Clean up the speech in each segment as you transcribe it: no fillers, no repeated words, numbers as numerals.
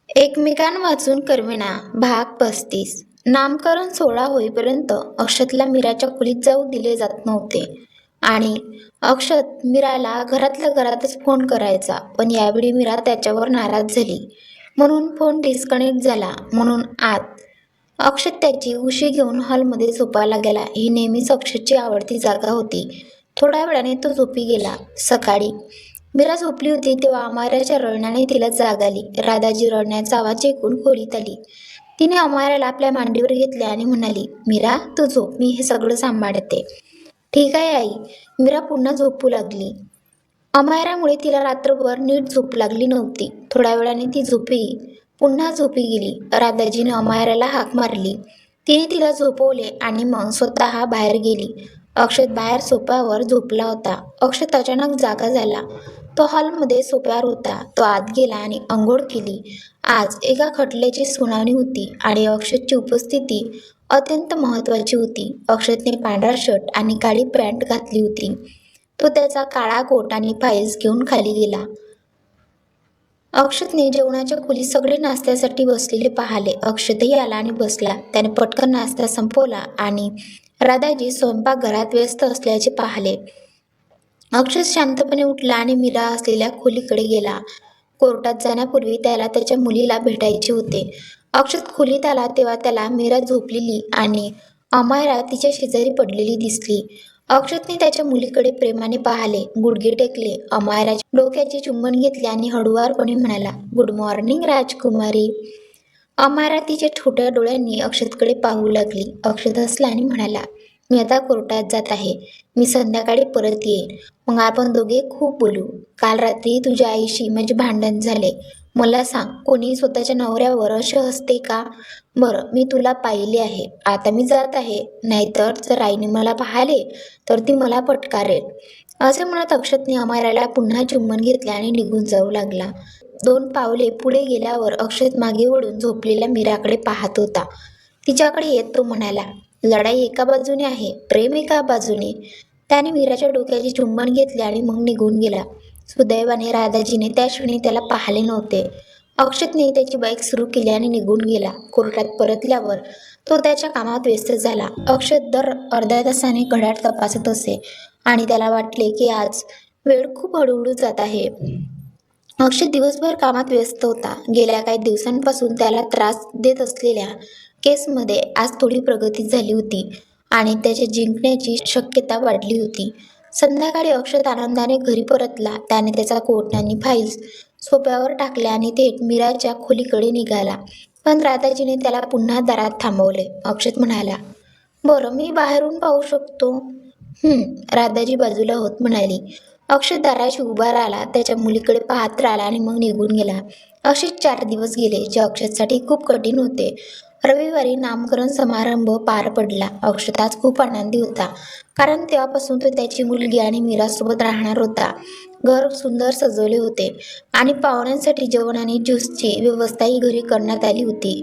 एकमेकांवाचून करविना भाग 35. नामकरण सोहळा होईपर्यंत अक्षतला मीराच्या खोलीत जाऊ दिले जात नव्हते आणि अक्षत मीराला घरातल्या घरातच फोन करायचा. पण यावेळी मीरा त्याच्यावर नाराज झाली म्हणून फोन डिस्कनेक्ट झाला. म्हणून आत अक्षत त्याची उशी घेऊन हॉलमध्ये झोपायला गेला. ही नेहमीच अक्षतची आवडती जागा होती. थोड्या वेळाने तो झोपी गेला. सकाळी मीरा झोपली होती तेव्हा अमायराच्या रडण्याने तिला जाग आली. राधाजी रडण्याचा आवाज ऐकून खोलीत आली. तिने अमायराला आपल्या मांडीवर घेतले आणि म्हणाली, मीरा तू झोप, मी हे सगळं सांभाळते. ठीक आहे आई. मीरा पुन्हा झोपू लागली. अमायरामुळे तिला रात्रभर नीट झोप लागली नव्हती. थोड्या वेळाने ती पुन्हा झोपी गेली. राधाजीने अमायराला हाक मारली. तिने तिला झोपवले आणि मग स्वतः बाहेर गेली. अक्षत बाहेर सोफ्यावर झोपला होता. अक्षत अचानक जागा झाला. तो हॉलमध्ये सोफ्यावर होता. तो आत गेला आणि अंघोळ केली. आज एका खटल्याची सुनावणी होती आणि अक्षतची उपस्थिती अत्यंत महत्त्वाची होती. अक्षतने पांढरा शर्ट आणि काळी पॅन्ट घातली होती. तो त्याचा काळा कोट आणि फाईल्स घेऊन खाली गेला. अक्षतने जेवणाच्या खोलीत सगळे नाश्त्यासाठी बसलेले पाहिले. अक्षतही आला आणि बसला. त्याने पटकन नाश्ता संपवला आणि राधाजी स्वयंपाकघरात व्यस्त असल्याचे पाहिले. अक्षत शांतपणे उठला आणि मीरा असलेल्या खोलीकडे गेला. कोर्टात जाण्यापूर्वी त्याला त्याच्या मुलीला भेटायचे होते. अक्षत खोलीत आला तेव्हा त्याला मीरा झोपलेली आणि अमायरा तिच्या शेजारी पडलेली दिसली. अक्षतने त्याच्या मुलीकडे प्रेमाने पाहिले, गुडघे टेकले, अमायराच्या डोक्याचे चुंबन घेतले आणि हळुवारपणे म्हणाला, गुड मॉर्निंग राजकुमारी. अमायरा तिच्या छोट्या डोळ्यांनी अक्षतकडे पाहू लागली. अक्षत हसला आणि म्हणाला, मी आता कोर्टात जात आहे. मी संध्याकाळी परत येईन. मग आपण दोघे खूप बोलू. काल रात्री तुझ्या आईशी माझे भांडण झाले. मला सांग, कोणी स्वतःच्या नवऱ्यावर असे हसते का? बरं, मी तुला पाहिले आहे. आता मी जात आहे. नाहीतर जर आईने मला पाहिले तर ती मला फटकारेल. असे म्हणत अक्षतने अमायराला पुन्हा चुंबन घेतले आणि निघून जाऊ लागला. 2 पावले पुढे गेल्यावर अक्षत मागे वळून झोपलेल्या मीराकडे पाहत होता. तिच्याकडे येत तो म्हणाला, लढाई एका बाजूने आहे, प्रेम एका बाजूने. त्याने मीराच्या डोक्याचे चुंबन घेतले आणि मग निघून गेला. सुदैवाने राधाजीने त्या क्षणी त्याला पाहिले नव्हते. अक्षतने त्याची बाईक सुरू केली आणि निघून गेला. कोर्टात परतल्यावर तो त्याच्या कामात व्यस्त झाला. अक्षत दर अर्ध्या तासाने घड्याळ तपासत असे आणि त्याला वाटले की आज वेळ खूप हळूहळू जात आहे. अक्षत दिवसभर कामात व्यस्त होता. गेल्या काही दिवसांपासून त्याला त्रास देत असलेल्या केसमध्ये आज थोडी प्रगती झाली होती आणि त्याच्या जिंकण्याची शक्यता वाढली होती. संध्याकाळी अक्षत आनंदाने घरी परतला. त्याने त्याचा कोट आणि फाईल्स सोफ्यावर टाकल्या आणि थेट मीराच्या खोलीकडे निघाला. पण राधाजीने त्याला पुन्हा दारात थांबवले. अक्षत म्हणाला, बरं, मी बाहेरून पाहू शकतो? राधाजी बाजूला होत म्हणाली. अक्षत दाराशी उभा राहिला, त्याच्या मुलीकडे पाहत राहिला आणि मग निघून गेला. असेच 4 दिवस गेले, जे अक्षतसाठी खूप कठीण होते. रविवारी नामकरण समारंभ पार पडला. अक्षत आज खूप आनंदी होता, कारण तेव्हापासून तो त्याची मुलगी आणि मीरासोबत राहणार होता. घर सुंदर सजवले होते आणि पाहुण्यांसाठी जेवण आणि ज्यूसची व्यवस्थाही घरी करण्यात आली होती.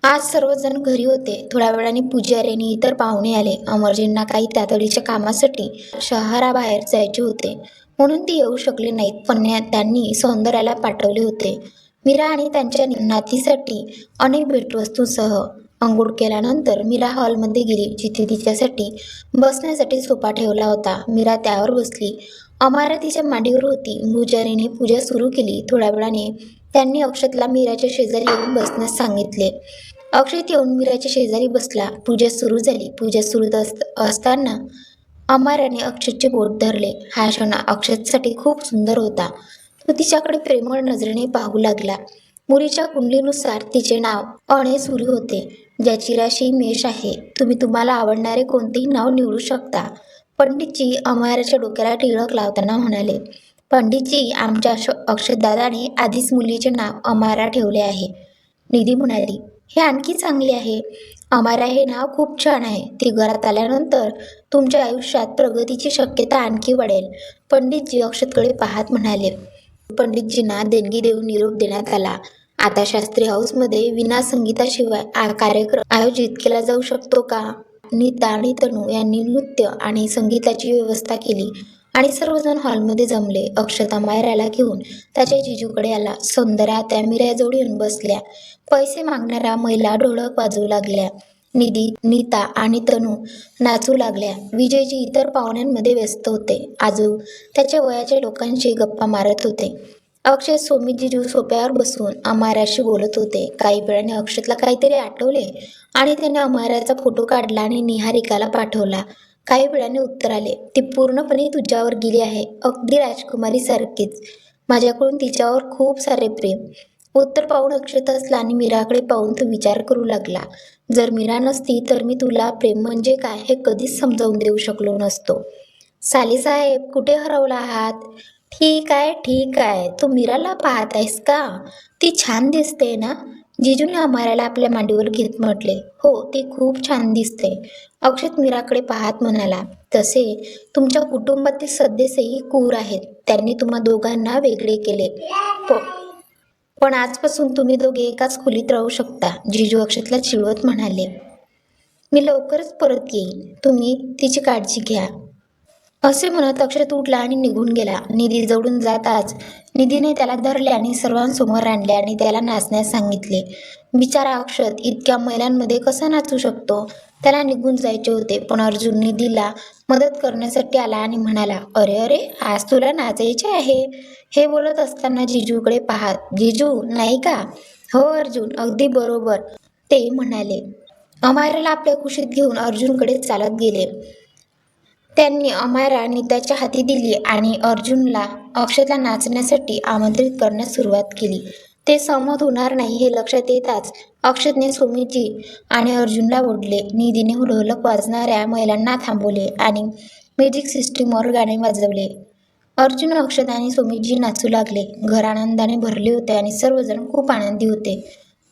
आज सर्वजण घरी होते. थोड्या वेळाने पुजारी आणि इतर पाहुणे आले. अमरजींना काही तातडीच्या कामासाठी शहराबाहेर जायचे होते म्हणून ते येऊ शकले नाहीत, पण त्यांनी सौंदर्याला पाठवले होते. मीरा आणि त्यांच्या नातीसाठी अनेक भेटवस्तूंसह. अंघोळ केल्यानंतर मीरा हॉलमध्ये गेली, जिथे तिच्यासाठी बसण्यासाठी सोफा ठेवला होता. मीरा त्यावर बसली. अमायरा तिच्या मांडीवर होती. पुजारीने पूजा सुरू केली. थोड्या वेळाने त्यांनी अक्षतला मीराच्या शेजारी येऊन बसण्यास सांगितले. अक्षत येऊन मीराच्या शेजारी बसला. पूजा सुरू झाली. पूजा सुरू असताना अमायराने अक्षतचे बोट धरले. हा क्षण अक्षतसाठी खूप सुंदर होता. तो तिच्याकडे प्रेमळ नजरेने पाहू लागला. मुलीच्या कुंडलीनुसार तिचे नाव अणे सुरू होते, ज्याची राशी मेष आहे. तुम्हाला आवडणारे कोणतेही नाव निवडू शकता. पंडितजी अमायराच्या डोक्याला टिळक लावताना म्हणाले. पंडितजी, आमच्या अक्षतदादाने आधीच मुलीचे नाव अमायरा ठेवले आहे. निधी म्हणाली, हे आणखी चांगले आहे. अमायरा हे नाव खूप छान आहे. ती घरात आल्यानंतर तुमच्या आयुष्यात प्रगतीची शक्यता आणखी वाढेल. पंडितजी अक्षतकडे पाहत म्हणाले. पंडितजींना देणगी देऊन निरोप देण्यात आला. आता शास्त्री हाऊसमध्ये विना संगीताशिवाय कार्यक्रम आयोजित केला जाऊ शकतो का? नीता आणि तनू यांनी नृत्य आणि संगीताची व्यवस्था केली. आणि सर्वजण हॉलमध्ये जमले. अक्षत अमायराला घेऊन त्याच्या जिजूकडे आला. सौंदर्या त्या मीराजवळ येऊन बसल्या. पैसे मागणाऱ्या महिला ढोलक वाजवू लागल्या. निधी, नीता आणि तनू नाचू लागल्या. विजयजी इतर पाहुण्यांमध्ये व्यस्त होते. आजू त्याच्या वयाच्या लोकांशी गप्पा मारत होते. अक्षय सोमी जिजू सोप्यावर बसून अमायराशी बोलत होते. काही वेळाने अक्षतला काहीतरी आठवले आणि त्याने अमायराचा फोटो काढला आणि निहारिकाला पाठवला. काही वेळाने उत्तर आले, ती पूर्णपणे तुझ्यावर गेली आहे, अगदी राजकुमारी सारखीच. माझ्याकडून तिच्यावर खूप सारे प्रेम. उत्तर पाहून अक्षत हसला आणि मीराकडे पाहून तो विचार करू लागला. जर मीरा नसती तर मी तुला प्रेम म्हणजे काय हे कधीच समजावून देऊ शकलो नसतो. सालीसाहेब, कुठे हरवला आहात? ठीक आहे ठीक आहे, तू मीराला पाहत आहेस का? ती छान दिसते ना? जिजूने अमायराला आपल्या मांडीवर घेत म्हटले. हो, ती खूप छान दिसते. अक्षत मीराकडे पाहत म्हणाला. तसे तुमच्या कुटुंबातील सदस्यही क्रूर आहेत. त्यांनी तुम्हा दोघांना वेगळे केले. पण आजपासून तुम्ही दोघे एकाच खोलीत राहू शकता. जिजू अक्षतला चिडवत म्हणाले. मी लवकरच परत येईन. तुम्ही तिची काळजी घ्या. असे म्हणत अक्षत उठला आणि निघून गेला. निधी जवळून जाताच निधीने त्याला धरले आणि सर्वांसमोर आणले आणि त्याला नाचण्यास सांगितले. बिचारा अक्षत इतक्या महिलांमध्ये कसा नाचू शकतो? त्याला निघून जायचे होते, पण अर्जुन निधीला मदत करण्यासाठी आला आणि म्हणाला, अरे अरे, आज तुला नाचायचे आहे. हे बोलत असताना जिजूकडे पाहत, जिजू नाही का? हो अर्जुन, अगदी बरोबर, ते म्हणाले. अमायराला आपल्या कुशीत घेऊन अर्जुनकडे चालत गेले. त्यांनी अमायरा नीताच्या हाती दिली आणि अर्जुनला अक्षतला नाचण्यासाठी आमंत्रित करण्यास सुरुवात केली. ते सहमत होणार नाही हे लक्षात येताच अक्षतने सोमीजी आणि अर्जुनला ओढले. निधीने ढोलक वाजणाऱ्या महिलांना थांबवले आणि म्युझिक सिस्टीमवर गाणे वाजवले. अर्जुन, अक्षत आणि सोमीजी नाचू लागले. घर आनंदाने भरले होते आणि सर्वजण खूप आनंदी होते.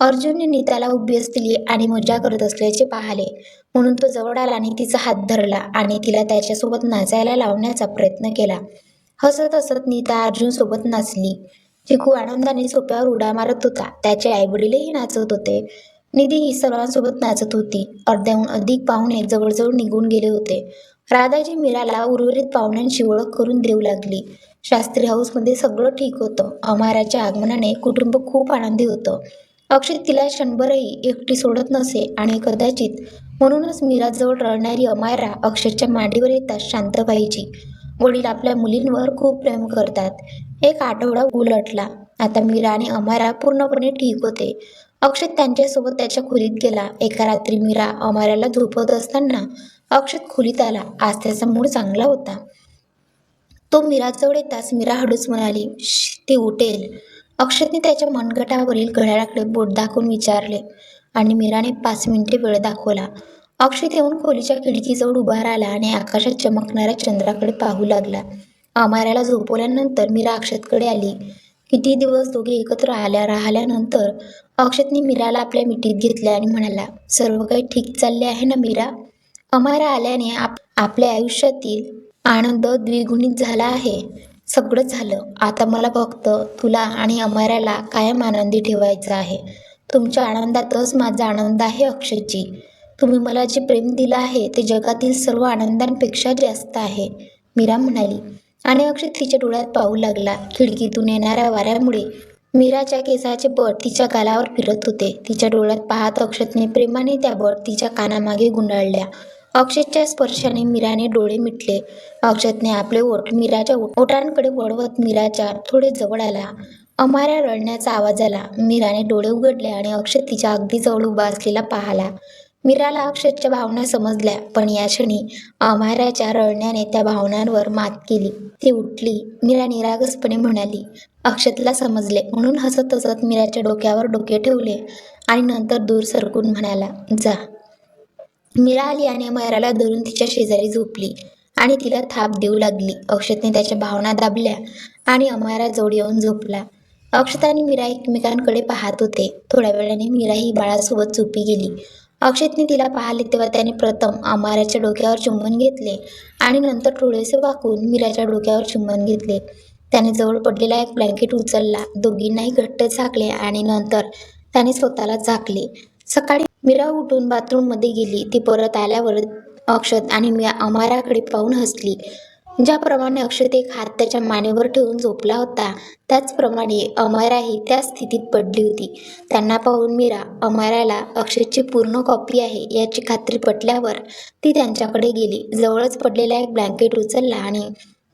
अर्जुनने नीताला उभी दिली आणि मजा करत असल्याचे पाहिले, म्हणून तो जवळ आला आणि तिचा हात धरला आणि तिला त्याच्यासोबत नाचायला लावण्याचा प्रयत्न केला. हसत हसत नीता अर्जुनसोबत नाचली. चिकू आनंदाने सोप्यावर उड्या मारत होता. त्याचे आईवडीलही नाचत होते. निधी ही सर्वांसोबत नाचत होती. अर्ध्याहून अधिक पाहुणे जवळजवळ निघून गेले होते. राधाजी मीराला उर्वरित पाहुण्यांशी ओळख करून देऊ लागली. शास्त्री हाऊसमध्ये सगळं ठीक होतं. अमाराच्या आगमनाने कुटुंब खूप आनंदी होतं. अक्षत तिला क्षणभरही एकटी सोडत नसे आणि कदाचित म्हणूनच मीराजवळ रडणारी अमायरा अक्षतच्या मांडीवर येताच शांत व्हायची. वडील आपल्या मुलींवर खूप प्रेम करतात. एक आठवडा उलटला. आता मीरा आणि अमायरा पूर्णपणे ठीक होते. अक्षत त्यांच्यासोबत त्याच्या खोलीत गेला. एका रात्री मीरा अमायराला झोपवत असताना अक्षत खोलीत आला. आज त्याचा मूड चांगला होता. तो मीराजवळ येताच मीरा हळूच म्हणाली, ती उठेल. अक्षतने त्याच्या मनगटावरील घड्याळाकडे बोट दाखवून विचारले आणि मीराने 5 मिनिटे वेळ दाखवला. अक्षत येऊन खोलीच्या खिडकीजवळ उभा राहिला आणि आकाशात चमकणाऱ्या चंद्राकडे पाहू लागला. अमायराला झोपवल्यानंतर मीरा अक्षतकडे आली. किती दिवस दोघे एकत्र राहिल्यानंतर अक्षतने मीराला आपल्या मिठीत घेतले आणि म्हणाला, सर्व काही ठीक चालले आहे ना मीरा? अमायरा आल्याने आपल्या आयुष्यातील आनंद द्विगुणित झाला आहे. सगळं झालं. आता मला फक्त तुला आणि अमायराला कायम आनंदी ठेवायचं आहे. तुमच्या आनंदातच माझा आनंद आहे अक्षयजी. तुम्ही मला जे प्रेम दिलं आहे ते जगातील सर्व आनंदांपेक्षा जास्त आहे, मीरा म्हणाली आणि अक्षय तिच्या डोळ्यात पाहू लागला. खिडकीतून येणाऱ्या वाऱ्यामुळे मीराच्या केसाचे बट तिच्या गालावर फिरत होते. तिच्या डोळ्यात पाहत अक्षतने प्रेमाने त्या बट तिच्या कानामागे गुंडाळल्या. अक्षतच्या स्पर्शाने मीराने डोळे मिटले. अक्षतने आपले ओठ मीराच्या ओठांकडे वळवत मीराच्या थोडे जवळ आला. अमायरा रडण्याचा आवाज आला. मीराने डोळे उघडले आणि अक्षत तिच्या अगदी जवळ उभा असलेला पाहिला. मीराला अक्षतच्या भावना समजल्या, पण या क्षणी अमायराच्या रडण्याने त्या भावनांवर मात केली. ती उठली. मीरा निरागसपणे म्हणाली, अक्षतला समजले, म्हणून हसत हसत मीराच्या डोक्यावर डोके ठेवले आणि नंतर दूर सरकून म्हणाला, जा. मीरा आली आणि अमायराला धरून तिच्या शेजारी झोपली आणि तिला थाप देऊ लागली. अक्षतने त्याच्या भावना दाबल्या आणि अमायरा जवळ येऊन झोपला. अक्षत आणि मीरा एकमेकांकडे पाहत होते. थोड्या वेळाने मीरा ही बाळासोबत झोपी गेली. अक्षतने तिला पाहिले तेव्हा त्याने प्रथम अमायराच्या डोक्यावर चुंबन घेतले आणि नंतर थोडेसे वाकून मीराच्या डोक्यावर चुंबन घेतले. त्याने जवळ पडलेला एक ब्लँकेट उचलला. दोघींनाही घट्ट झाकले आणि नंतर त्याने स्वतःला झाकले. सकाळी मीरा उठून बाथरूममध्ये गेली. ती परत आल्यावर अक्षत आणि अमायराकडे पाहून हसली. ज्याप्रमाणे अक्षत एक हात त्याच्या मानेवर ठेवून झोपला होता, त्याचप्रमाणे अमराही त्या स्थितीत पडली होती. त्यांना पाहून मीरा अमराला अक्षतची पूर्ण कॉपी आहे याची खात्री पटल्यावर ती त्यांच्याकडे गेली. जवळच पडलेला एक ब्लँकेट उचलला आणि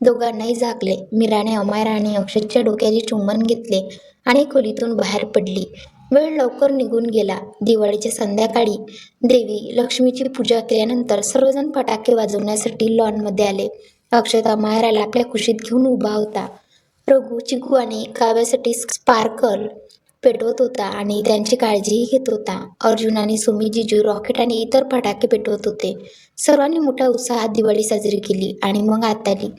दोघांनाही झाकले. मीराने अमरा आणि अक्षतच्या डोक्याचे चुंबन घेतले आणि खोलीतून बाहेर पडली. वेळ लवकर निघून गेला. दिवाळीच्या संध्याकाळी देवी लक्ष्मीची पूजा केल्यानंतर सर्वजण फटाके वाजवण्यासाठी लॉनमध्ये आले. अक्षत अमराला आपल्या कुशीत घेऊन उभा होता. रघु, चिकू आणि काव्यासाठी स्पार्कल पेटवत होता आणि त्यांची काळजीही घेत होता. अर्जुन आणि सुमी, जिजू रॉकेट आणि इतर फटाके पेटवत होते. सर्वांनी मोठ्या उत्साहात दिवाळी साजरी केली आणि मग आली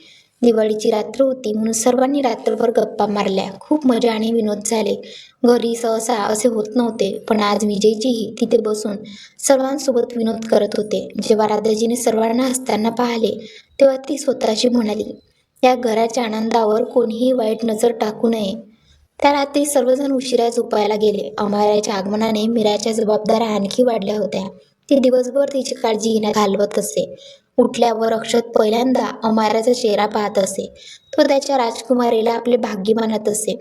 दिवाळीची रात्र होती म्हणून सर्वांनी रात्रभर गप्पा मारल्या. खूप मजा आणि विनोद झाले. घरी सहसा असे होत नव्हते, पण आज विजयजीही तिथे बसून सर्वांसोबत विनोद करत होते. जेव्हा राधाजीने सर्वांना हसताना पाहिले तेव्हा ती स्वतःशी म्हणाली, या घराच्या आनंदावर कोणीही वाईट नजर टाकू नये. त्या रात्री सर्वजण उशिरा झोपायला गेले. अमराच्या आगमनाने मीराच्या जबाबदाऱ्या आणखी वाढल्या होत्या. ती दिवसभर तिची काळजी घेण्यात घालवत असे. उठल्यावर अक्षत पहिल्यांदा अमराचा चेहरा पाहत असे. तो त्याच्या राजकुमारीला आपले भाग्य मानत असे.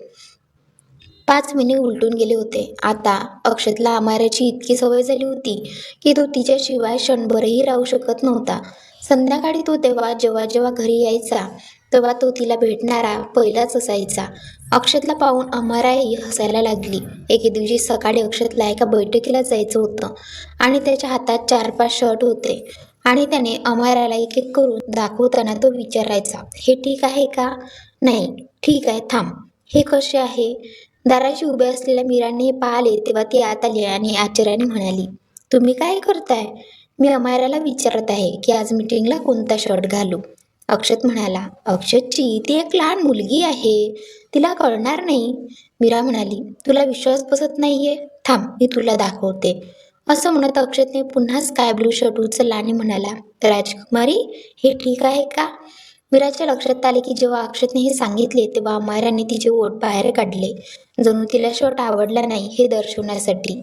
5 महिने उलटून गेले होते. आता अक्षतला अमराची इतकी सवय झाली होती की तो तिच्याशिवाय क्षणभरही राहू शकत नव्हता. संध्याकाळी तो जेव्हा जेव्हा घरी यायचा तेव्हा तो तिला भेटणारा पहिलाच असायचा. अक्षतला पाहून अमराही हसायला लागली. एके दिवशी सकाळी अक्षतला एका बैठकीला जायचं होतं आणि त्याच्या हातात 4-5 शर्ट होते आणि त्याने अमराला एक एक करून दाखवताना तो विचारायचा, हे ठीक आहे का? नाही, ठीक आहे, थांब, हे कसे आहे? दाराशी उभे असलेल्या मीराने पाहिले तेव्हा ती आत आली आणि आश्चर्याने म्हणाली, तुम्ही काय करताय? मी अमराला विचारत आहे की आज मीटिंगला कोणता शर्ट घालू. अक्षत म्हणाला, अक्षतची ती एक लहान मुलगी आहे, तिला कळणार नाही. मीरा म्हणाली, तुला विश्वास बसत नाहीये? थांब, मी तुला दाखवते. असं म्हणत अक्षतने पुन्हा स्काय ब्लू शर्ट उचलला आणि म्हणाला, राजकुमारी, हे ठीक आहे का? मीराच्या लक्षात आले की जेव्हा अक्षतने हे सांगितले तेव्हा अमराने तिचे ओठ बाहेर काढले, जणू तिला शर्ट आवडला नाही हे दर्शवण्यासाठी.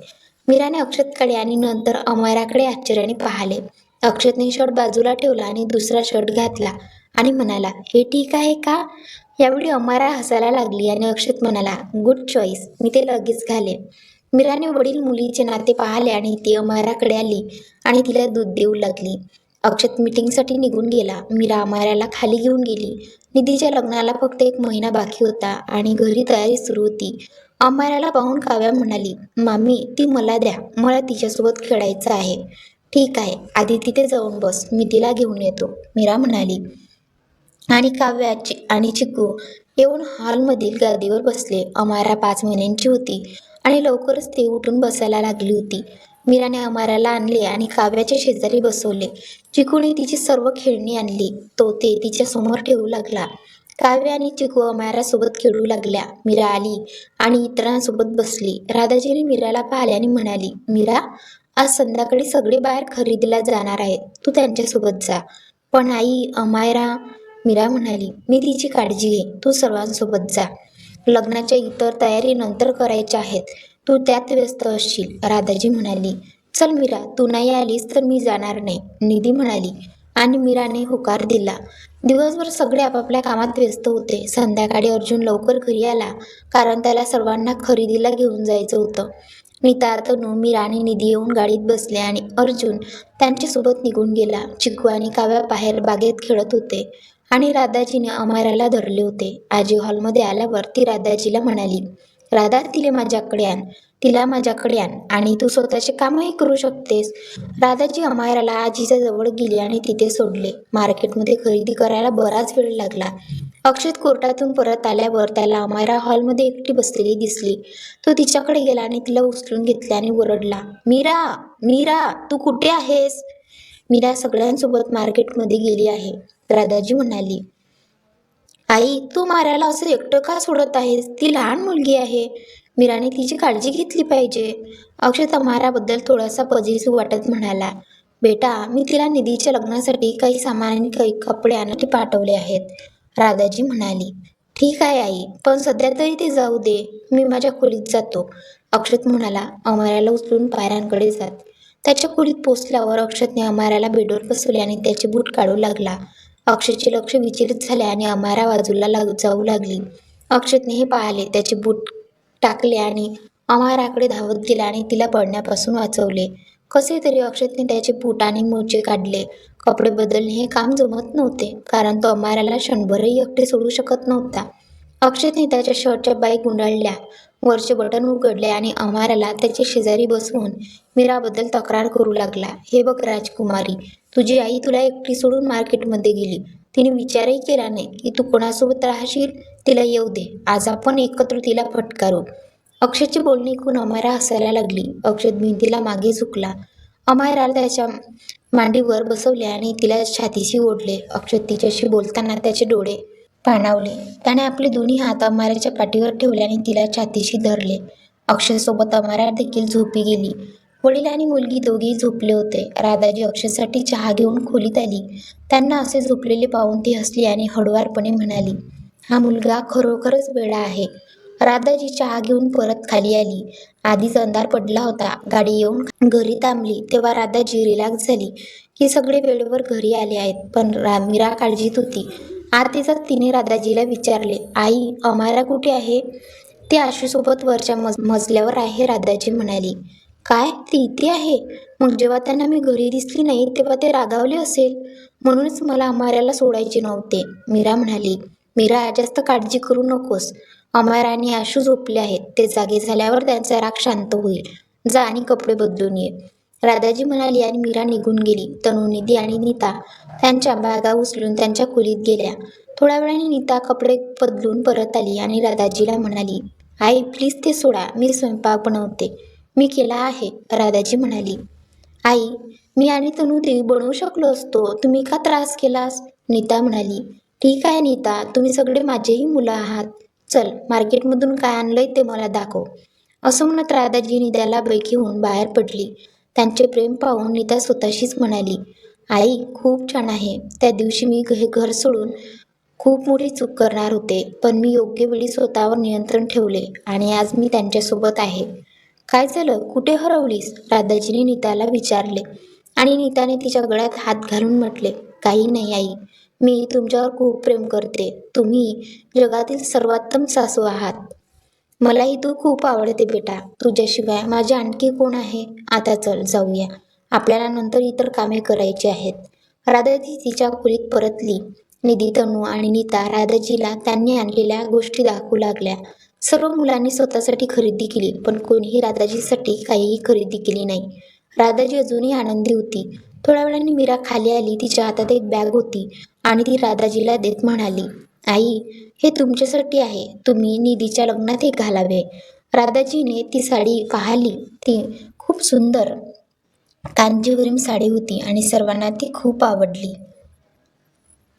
मीराने अक्षतकडे आणि नंतर अमराकडे आश्चर्याने पाहिले. अक्षतने शर्ट बाजूला ठेवला आणि दुसरा शर्ट घातला आणि म्हणाला, हे ठीक आहे का? यावेळी अमरा हसायला लागली आणि अक्षत म्हणाला, गुड चॉईस, मी ते लगेच घालेन. मीराने वडील मुलीचे नाते पाहिले आणि ती अमराकडे आली आणि तिला दूध देऊ लागली. अक्षत मीटिंगसाठी निघून गेला. मीरा अमराला खाली घेऊन गेली. निधीच्या लग्नाला फक्त 1 महिना बाकी होता आणि घरी तयारी सुरू होती. अमराला पाहून काव्या म्हणाली, मामी, ती मला द्या, मला तिच्यासोबत खेळायचं आहे. ठीक आहे, आधी तिथे जाऊन बस, मी तिला घेऊन येतो, मीरा म्हणाली. आणि काव्या आणि चिकू येऊन हॉलमधील गादीवर बसले. अमरा 5 महिन्यांची होती आणि लवकरच ती उठून बसायला लागली होती. मीराने अमराला आणले आणि काव्याच्या शेजारी बसवले. चिकूने तिची सर्व खेळणी आणली. तो ते तिच्या समोर ठेवू लागला. काव्य आणि चिकू अमरासोबत खेळू लागल्या. मीरा आली आणि इतरांसोबत बसली. राधाजीने मीराला पाहिले आणि म्हणाली, मीरा, आज संध्याकाळी सगळे बाहेर खरेदीला जाणार आहेत, तू त्यांच्यासोबत जा. पण आई, अमरा, मीरा म्हणाली, मी तिची काळजी घे, तू सर्वांसोबत जा. लग्नाच्या इतर तयारी नंतर करायच्या आहेत, तू त्यात व्यस्त असशील, राधाजी म्हणाली. चल मीरा, तू नाही आलीस तर मी जाणार नाही, निधी म्हणाली आणि मीराने होकार दिला. दिवसभर सगळे आपापल्या कामात व्यस्त होते. संध्याकाळी अर्जुन लवकर घरी आला कारण त्याला सर्वांना खरेदीला घेऊन जायचं होतं. नितार्थ मीरा आणि निधी येऊन गाडीत बसले आणि अर्जुन त्यांच्यासोबत निघून गेला. चिकू आणि काव्या बाहेर बागेत खेळत होते आणि राधाजीने अमराला धरले होते. आजी हॉलमध्ये आल्यावर ती राधाजीला म्हणाली, राधा, तिला माझ्याकडे आण आणि तू स्वतःचे कामही करू शकतेस. राधाजी अमराला आजीच्या जवळ गेली आणि तिथे सोडले. मार्केटमध्ये खरेदी करायला बराच वेळ लागला. अक्षत कोर्टातून परत आल्यावर त्याला अमरा हॉलमध्ये एकटी बसलेली दिसली. तो तिच्याकडे गेला आणि तिला उचलून घेतले आणि ओरडला, मीरा, मीरा, तू कुठे आहेस? मीरा सगळ्यांसोबत मार्केटमध्ये गेली आहे, राधाजी म्हणाली. आई, तू मारायला असं एकटं का सोडत आहेस? ती लहान मुलगी आहे, मीराने तिची काळजी घेतली पाहिजे. अक्षत अमराबद्दल थोडासा पॉझिटिव्ह वाटत म्हणाला, बेटा, मी तिला निधीच्या लग्नासाठी काही सामान आणि काही कपडे आणण्यासाठी पाठवले आहेत, राधाजी म्हणाली. ठीक आहे आई, पण सध्या तरी ते जाऊ दे, मी माझ्या खोलीत जातो, अक्षत म्हणाला, अमराला उचलून पायऱ्यांकडे जात. त्याच्या खोलीत पोचल्यावर अक्षतने अमराला बेडवर बसवले आणि त्याचे बूट काढू लागला. अक्षयचे लक्ष विचलित झाले आणि अमारा बाजूला जाऊ लागली. अक्षतने हे पाहिले. त्याचे बूट टाकले आणि अमाराकडे धावत गेला आणि तिला पडण्यापासून वाचवले. कसे तरी अक्षतने त्याचे बूट आणि मोजे काढले. कपडे बदलणे हे काम जमत नव्हते, कारण तो अमाराला क्षणभरही एकटे सोडू शकत नव्हता. अक्षतने त्याच्या शर्टच्या बाई गुंडाळल्या, वरचे बटन उघडले आणि अमाराला त्याच्या शेजारी बसवून मीराबद्दल तक्रार करू लागला. हे बघ राजकुमारी, तुझी आई तुला एकटी सोडून मार्केटमध्ये गेली. तिने विचारही केला नाही की तू कोणासोबत राहशील. तिला येऊ दे, आज आपण एकत्र तिला फटकारू. अक्षयची बोलणी ऐकून अमारा हसायला लागली. अक्षत भिंतीला मागे झुकला. अमाराला त्याच्या मांडीवर बसवले आणि तिला छातीशी ओढले. अक्षत तिच्याशी बोलताना त्याचे डोळे पाणावले. त्याने आपले दोन्ही हात अमाराच्या पाठीवर ठेवले आणि तिला छातीशी धरले. अक्षयसोबत अमारा देखील झोपी गेली. वडील आणि मुलगी दोघेही झोपले होते. राधाजी अक्षयसाठी चहा घेऊन खोलीत आली. त्यांना असे झोपलेले पाहून ती हसली आणि हळुवारपणे म्हणाली, हा मुलगा खरोखरच वेडा आहे. राधाजी चहा घेऊन परत खाली आली. आधीच अंधार पडला होता. गाडी येऊन घरी थांबली तेव्हा राधाजी रिलॅक्स झाली की सगळे वेळेवर घरी आले आहेत. पण मीरा काळजीत होती. आरतीचा तिने राधाजीला विचारले, आई, अमारा कुठे आहे? ती आशूसोबत वरच्या मजल्यावर आहे, राधाजी म्हणाली. काय, ती इथे आहे? मग जेव्हा त्यांना मी घरी दिसली नाही तेव्हा ते रागावले असेल. म्हणूनच मला अमाराला सोडायचे नव्हते, मीरा म्हणाली. मीरा, जास्त काळजी करू नकोस. अमारा आणि आशू झोपले आहेत. ते जागे झाल्यावर त्यांचा राग शांत होईल. जा आणि कपडे बदलून ये, राधाजी म्हणाली आणि मीरा निघून गेली. तनू, निधी आणि नीता त्यांच्या बॅगा उचलून त्यांच्या खोलीत गेल्या. थोड्या वेळाने नीता कपडे बदलून परत आली आणि राधाजीला म्हणाली, आई, प्लीज ते सोडा, मी स्वयंपाक बनवते. मी केला आहे, राधाजी म्हणाली. आई, मी आणि तनू ते बनवू शकलो असतो, तुम्ही का त्रास केलास? नीता म्हणाली. ठीक आहे नीता, तुम्ही सगळे माझेही मुलं आहात. चल, मार्केटमधून काय आणलंय ते मला दाखव. असं म्हणत राधाजी निध्याला घेऊन बाहेर पडली. त्यांचे प्रेम पाहून नीता स्वतःशीच म्हणाली, आई, खूप छान आहे. त्या दिवशी मी घर सोडून खूप मोठी चूक करणार होते, पण मी योग्य वेळी स्वतःवर नियंत्रण ठेवले आणि आज मी त्यांच्यासोबत आहे. काय झालं, कुठे हरवलीस? राधाजीने नीताला विचारले आणि नीताने तिच्या गळ्यात हात घालून म्हटले, काही नाही आई, मी तुमच्यावर खूप प्रेम करते. तुम्ही जगातील सर्वोत्तम सासू आहात. मलाही तू खूप आवडते बेटा. तुझ्याशिवाय माझे आणखी कोण आहे? आता चल जाऊया, आपल्याला नंतर इतर कामे करायची आहेत. राधाजी तिच्या खोलीत परतली. निधी, तनू आणि नीता राधाजीला त्यांनी आणलेल्या गोष्टी दाखवू लागल्या. सर्व मुलांनी स्वतःसाठी खरेदी केली, पण कोणीही राधाजीसाठी काहीही खरेदी केली नाही. राधाजी अजूनही आनंदी होती. थोड्या वेळाने मीरा खाली आली. तिच्या हातात एक बॅग होती आणि ती राधाजीला देत म्हणाली, आई, हे तुमच्यासाठी आहे. तुम्ही निधीच्या लग्नात हे घालावे. राधाजीने ती साडी पाहिली. ती खूप सुंदर कांजीवरम साडी होती आणि सर्वांना ती खूप आवडली.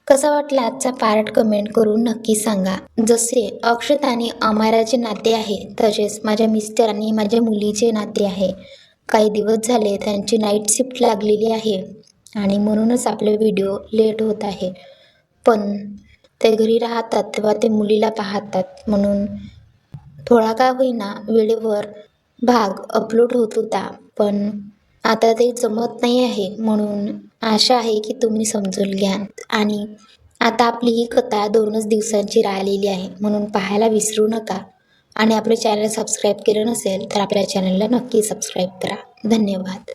कसा वाटला आजचा पार्ट कमेंट करून नक्की सांगा. जसे अक्षत आणि अमाराचे नाते आहे, तसेच माझ्या मिस्टर आणि माझ्या मुलीचे नाते आहे. काही दिवस झाले त्यांची नाईट शिफ्ट लागलेली आहे आणि म्हणूनच आपले व्हिडिओ लेट होत आहे. पण ते घरी राहतात तेव्हा ते मुलीला पाहतात, म्हणून थोडा का होईना वेळेवर भाग अपलोड होत होता. पण आता ते जमत नाही आहे, म्हणून आशा आहे की तुम्ही समजून घ्याल. आणि आता आपली ही कथा 2च दिवसांची राहिलेली आहे, म्हणून पाहायला विसरू नका. आणि आपले चॅनल सबस्क्राईब केलं नसेल तर आपल्या चॅनलला नक्की सबस्क्राईब करा. धन्यवाद.